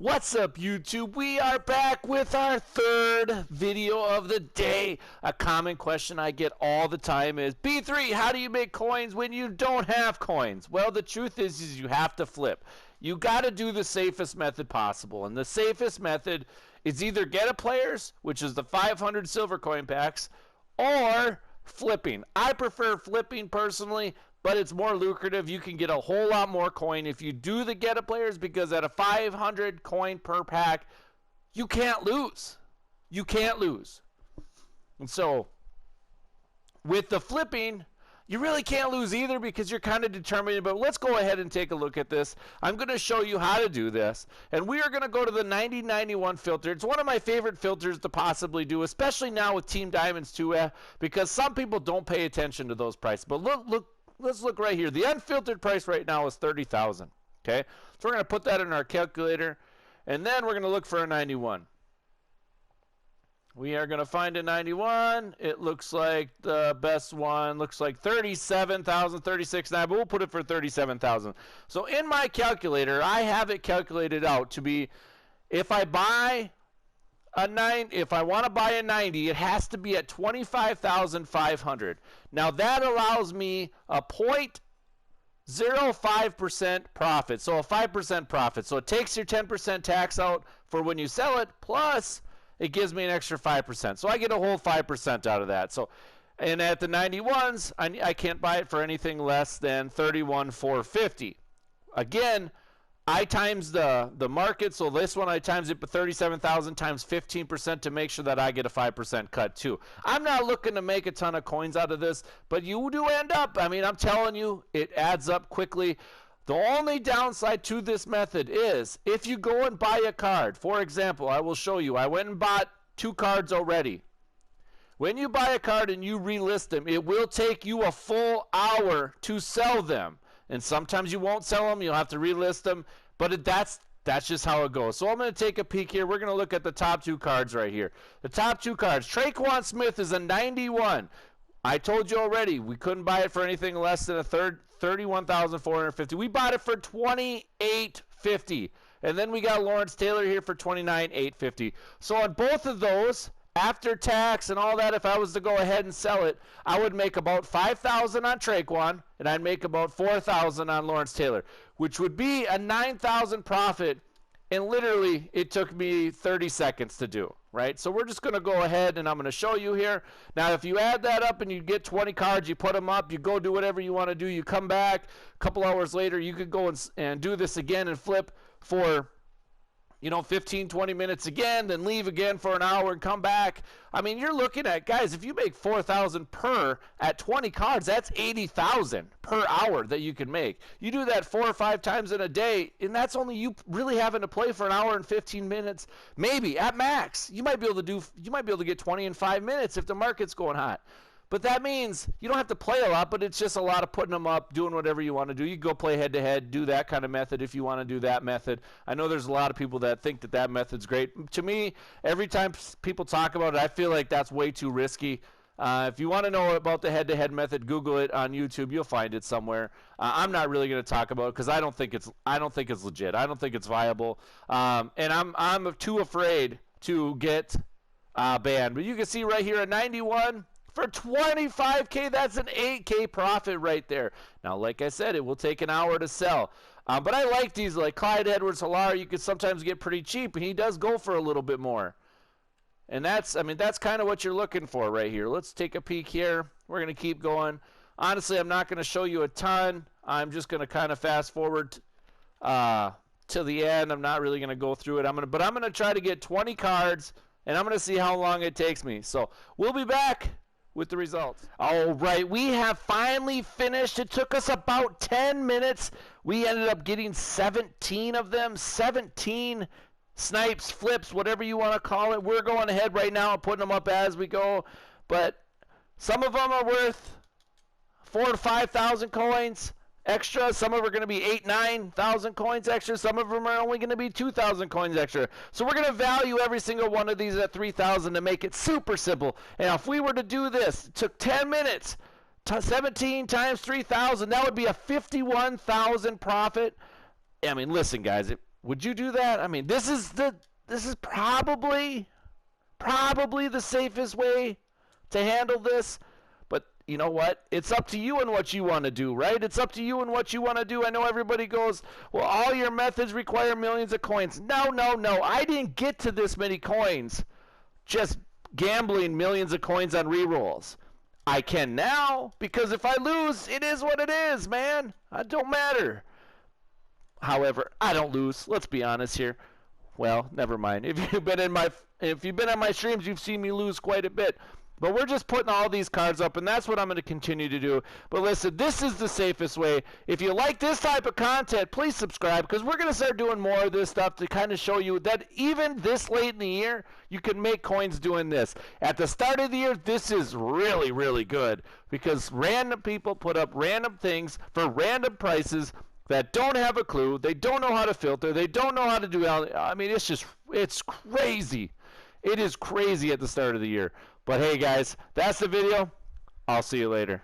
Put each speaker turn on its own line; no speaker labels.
What's up, YouTube? We are back with our third video of the day. A common question I get all the time is, B3, how do you make coins when you don't have coins? Well, the truth is you have to flip. You got to do the safest method possible, and the safest method is either get a players, which is the 500 silver coin packs, or flipping. I prefer flipping personally, but it's more lucrative. You can get a whole lot more coin if you do the get a players, because at a 500 coin per pack, you can't lose. You can't lose. And so with the flipping, you really can't lose either, because you're kind of determined. But let's go ahead and take a look at this. I'm going to show you how to do this. And we are going to go to the 9091 filter. It's one of my favorite filters to possibly do, especially now with Team Diamonds 2, because some people don't pay attention to those prices. But let's look right here. The unfiltered price right now is 30,000. Okay, so we're going to put that in our calculator, and then we're going to look for a 91. We are going to find a 91. It looks like the best one looks like 37,000, 36,900, but we'll put it for 37,000. So in my calculator, I have it calculated out to be, if I want to buy a 90, it has to be at 25,500. Now that allows me a 0.05% profit, so a 5% profit. So it takes your 10% tax out for when you sell it, plus it gives me an extra 5%. So I get a whole 5% out of that. So, and at the 91s, I can't buy it for anything less than 31,450. Again, I times the market, so this one I times it by 37,000 times 15% to make sure that I get a 5% cut too. I'm not looking to make a ton of coins out of this, but you do end up, I mean, I'm telling you, it adds up quickly. The only downside to this method is if you go and buy a card. For example, I will show you. I went and bought 2 cards already. When you buy a card and you relist them, it will take you a full hour to sell them. And sometimes you won't sell them. You'll have to relist them. But that's just how it goes. So I'm going to take a peek here. We're going to look at the top 2 cards right here. The top 2 cards. Traquan Smith is a 91. I told you already, we couldn't buy it for anything less than a 31,450. We bought it for 28,50. And then we got Lawrence Taylor here for 29,850. So on both of those, after tax and all that, if I was to go ahead and sell it, I would make about 5,000 on Traquan, and I'd make about 4,000 on Lawrence Taylor, which would be a 9,000 profit. And literally, it took me 30 seconds to do, right? So we're just going to go ahead, and I'm going to show you here. Now, if you add that up and you get 20 cards, you put them up, you go do whatever you want to do, you come back, a couple hours later, you could go and do this again and flip for 15, 20 minutes again, then leave again for an hour and come back. I mean, you're looking at, guys, if you make 4,000 per at 20 cards, that's 80,000 per hour that you can make. You do that 4 or 5 times in a day, and that's only you really having to play for an hour and 15 minutes, maybe at max. You might be able to get 20 in 5 minutes if the market's going hot. But that means you don't have to play a lot, but it's just a lot of putting them up, doing whatever you want to do. You can go play head-to-head, do that kind of method if you want to do that method. I know there's a lot of people that think that method's great. To me, every time people talk about it, I feel like that's way too risky. If you want to know about the head-to-head method, Google it on YouTube. You'll find it somewhere. I'm not really going to talk about it because I don't think it's legit. I don't think it's viable, and I'm too afraid to get banned. But you can see right here at 91. For 25K, that's an 8K profit right there. Now, like I said, it will take an hour to sell. But I like these, like Clyde Edwards-Helaire, you could sometimes get pretty cheap, and he does go for a little bit more. And that's kind of what you're looking for right here. Let's take a peek here. We're going to keep going. Honestly, I'm not going to show you a ton. I'm just going to kind of fast forward to the end. I'm not really going to go through it. But I'm going to try to get 20 cards, and I'm going to see how long it takes me. So we'll be back with the results. All right, we have finally finished. It took us about 10 minutes. We ended up getting 17 of them, 17 snipes, flips, whatever you want to call it. We're going ahead right now and putting them up as we go, but some of them are worth 4,000 to 5,000 coins extra. Some of them are going to be 8,000, 9,000 coins extra. Some of them are only going to be 2,000 coins extra. So we're going to value every single one of these at 3,000 to make it super simple. And if we were to do this, it took 10 minutes, 17 times 3,000, that would be a 51,000 profit. I mean, listen, guys, Would you do that? I mean, this is probably the safest way to handle this. But you know what? It's up to you and what you want to do, right? It's up to you and what you want to do. I know everybody goes, well, all your methods require millions of coins. No, no, no. I didn't get to this many coins just gambling millions of coins on rerolls. I can now, because if I lose, it is what it is, man. It don't matter. However, I don't lose. Let's be honest here. Well, never mind. If you've been on my streams, you've seen me lose quite a bit. But we're just putting all these cards up, and that's what I'm going to continue to do. But listen, this is the safest way. If you like this type of content, please subscribe, because we're going to start doing more of this stuff to kind of show you that even this late in the year, you can make coins doing this. At the start of the year, this is really, really good, because random people put up random things for random prices that don't have a clue. They don't know how to filter. They don't know how to do. I mean, it's crazy. It is crazy at the start of the year. But hey, guys, that's the video. I'll see you later.